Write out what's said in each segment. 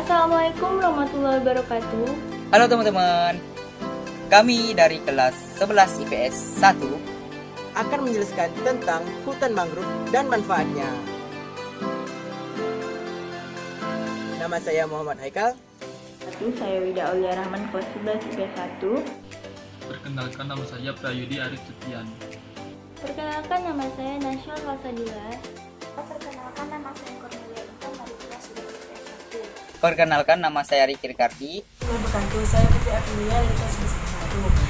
Assalamualaikum warahmatullahi wabarakatuh. Halo teman-teman, kami dari kelas 11 IPS 1 akan menjelaskan tentang hutan mangrove dan manfaatnya. Nama saya Muhammad Haikal. Saya Wida Aulia Rahman, kelas 11 IPS 1. Perkenalkan, nama saya Prayudi Arif Setian. Perkenalkan, nama saya Nasyal Fasadila. Perkenalkan, nama saya Cornelia Intan dari kelas 11 IPS 1. Perkenalkan, nama saya Riki Karti. Wabarakatuh, saya Putri Aprilia dari kelas 11 IPS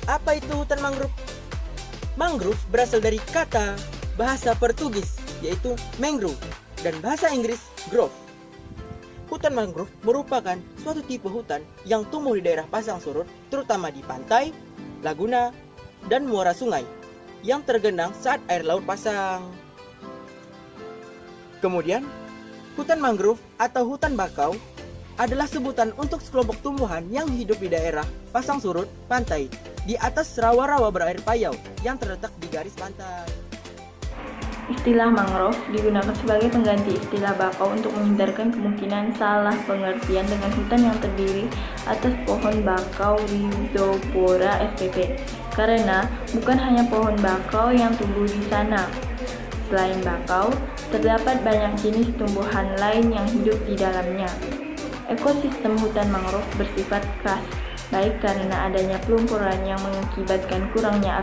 1. Apa itu hutan mangrove? Mangrove berasal dari kata bahasa Portugis yaitu mangrove dan bahasa Inggris grove. Hutan mangrove merupakan suatu tipe hutan yang tumbuh di daerah pasang surut, terutama di pantai, laguna, dan muara sungai yang tergenang saat air laut pasang. Kemudian, hutan mangrove atau hutan bakau adalah sebutan untuk sekelompok tumbuhan yang hidup di daerah pasang surut pantai di atas rawa-rawa berair payau yang terletak di garis pantai. Istilah mangrove digunakan sebagai pengganti istilah bakau untuk menghindarkan kemungkinan salah pengertian dengan hutan yang terdiri atas pohon bakau Rhizopora spp. Karena bukan hanya pohon bakau yang tumbuh di sana. Selain bakau, terdapat banyak jenis tumbuhan lain yang hidup di dalamnya. Ekosistem hutan mangrove bersifat khas, baik karena adanya pelumpuran yang mengakibatkan kurangnya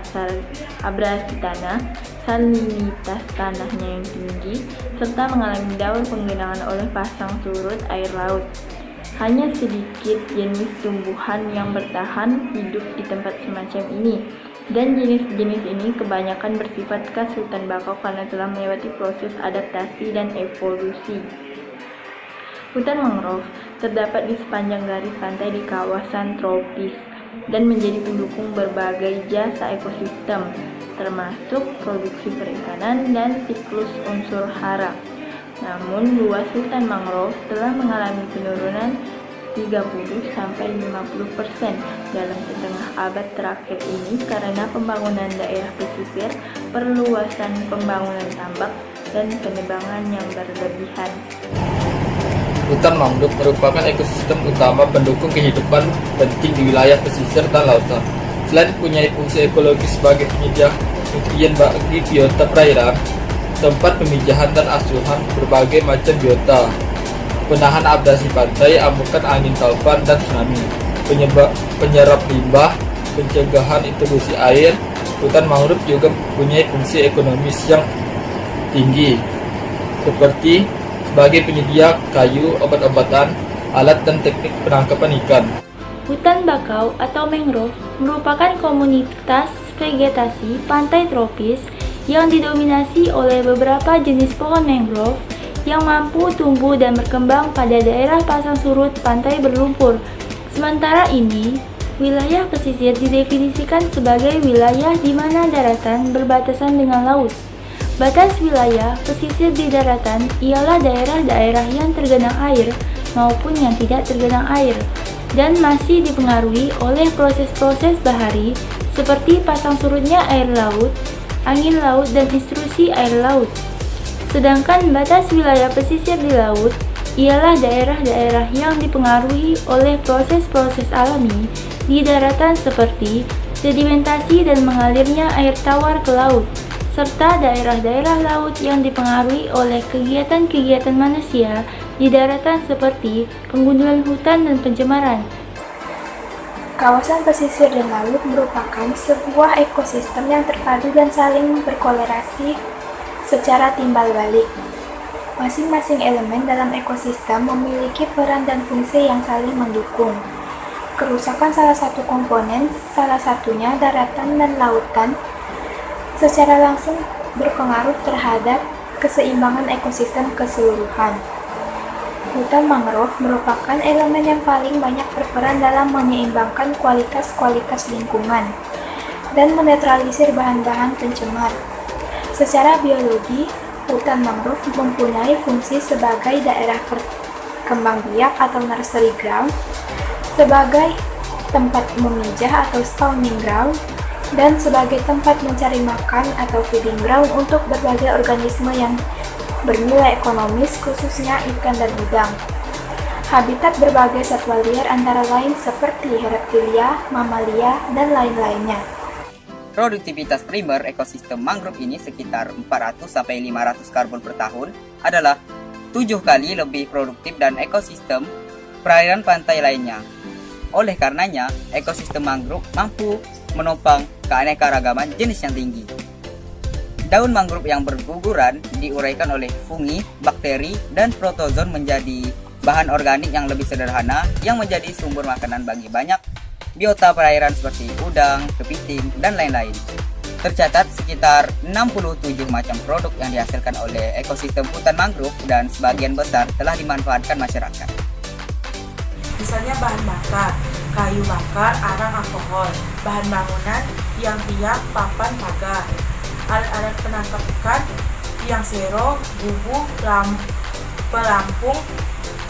abrasi tanah, salinitas tanahnya yang tinggi, serta mengalami daur penggenangan oleh pasang surut air laut. Hanya sedikit jenis tumbuhan yang bertahan hidup di tempat semacam ini, dan jenis-jenis ini kebanyakan bersifat khas hutan bakau karena telah melewati proses adaptasi dan evolusi. Hutan mangrove terdapat di sepanjang garis pantai di kawasan tropis dan menjadi pendukung berbagai jasa ekosistem, termasuk produksi perikanan dan siklus unsur hara. Namun, luas hutan mangrove telah mengalami penurunan 30-50% dalam setengah abad terakhir ini karena pembangunan daerah pesisir, perluasan pembangunan tambak, dan penebangan yang berlebihan. Hutan mangrove merupakan ekosistem utama pendukung kehidupan penting di wilayah pesisir dan lautan. Selain punya fungsi ekologis sebagai penyedia nutrien bagi biota perairan, tempat pemijahan dan asuhan berbagai macam biota, penahan abrasi pantai, amukan angin taufan dan tsunami, penyerap limbah, pencegahan intrusi air. Hutan mangrove juga punya fungsi ekonomis yang tinggi, seperti sebagai penyedia kayu, obat-obatan, alat dan teknik penangkapan ikan. Hutan bakau atau mangrove merupakan komunitas vegetasi pantai tropis yang didominasi oleh beberapa jenis pohon mangrove yang mampu tumbuh dan berkembang pada daerah pasang surut pantai berlumpur. Sementara ini, wilayah pesisir didefinisikan sebagai wilayah di mana daratan berbatasan dengan laut. Batas wilayah pesisir di daratan ialah daerah-daerah yang tergenang air maupun yang tidak tergenang air dan masih dipengaruhi oleh proses-proses bahari seperti pasang surutnya air laut, angin laut, dan intrusi air laut. Sedangkan batas wilayah pesisir di laut ialah daerah-daerah yang dipengaruhi oleh proses-proses alami di daratan seperti sedimentasi dan mengalirnya air tawar ke laut, serta daerah-daerah laut yang dipengaruhi oleh kegiatan-kegiatan manusia di daratan seperti penggundulan hutan dan pencemaran. Kawasan pesisir dan laut merupakan sebuah ekosistem yang terpadu dan saling berkolerasi secara timbal balik. Masing-masing elemen dalam ekosistem memiliki peran dan fungsi yang saling mendukung. Kerusakan salah satu komponen, salah satunya daratan dan lautan, secara langsung berpengaruh terhadap keseimbangan ekosistem keseluruhan. Hutan mangrove merupakan elemen yang paling banyak berperan dalam menyeimbangkan kualitas-kualitas lingkungan dan menetralisir bahan-bahan pencemar. Secara biologi, hutan mangrove mempunyai fungsi sebagai daerah kembang biak atau nursery ground, sebagai tempat memijah atau spawning ground, dan sebagai tempat mencari makan atau feeding ground untuk berbagai organisme yang bernilai ekonomis, khususnya ikan dan udang. Habitat berbagai satwa liar antara lain seperti reptilia, mamalia, dan lain-lainnya. Produktivitas primer ekosistem mangrove ini sekitar 400-500 karbon per tahun adalah 7 kali lebih produktif dan ekosistem perairan pantai lainnya. Oleh karenanya, ekosistem mangrove mampu menopang keanekaragaman jenis yang tinggi. Daun mangrove yang berguguran diuraikan oleh fungi, bakteri, dan protozoon menjadi bahan organik yang lebih sederhana yang menjadi sumber makanan bagi banyak biota perairan seperti udang, kepiting, dan lain-lain. Tercatat sekitar 67 macam produk yang dihasilkan oleh ekosistem hutan mangrove dan sebagian besar telah dimanfaatkan masyarakat. Misalnya bahan bakar, kayu bakar, arang alkohol, bahan bangunan, tiang-tiang, papan, pagar, alat-alat penangkap ikan, tiang sero, bubu, pelampung,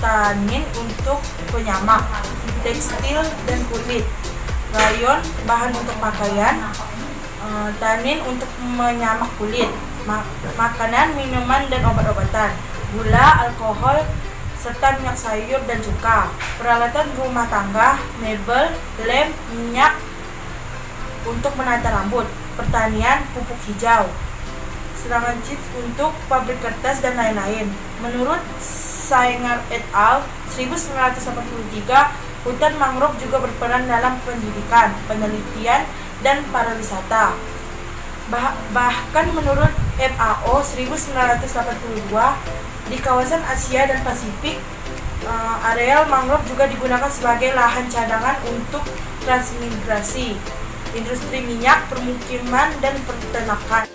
tanin untuk penyamak, tekstil dan kulit, rayon, bahan untuk pakaian, tanin untuk menyamak kulit, makanan, minuman, dan obat-obatan, gula, alkohol, serta minyak sayur dan cuka, peralatan rumah tangga, mebel, lem, minyak untuk menata rambut, pertanian, pupuk hijau, serangan chips untuk pabrik kertas, dan lain-lain. Menurut Saenger et al. 1983, hutan mangrove juga berperan dalam pendidikan, penelitian, dan pariwisata. Bahkan menurut FAO 1982, di kawasan Asia dan Pasifik, areal mangrove juga digunakan sebagai lahan cadangan untuk transmigrasi, industri minyak, permukiman, dan peternakan.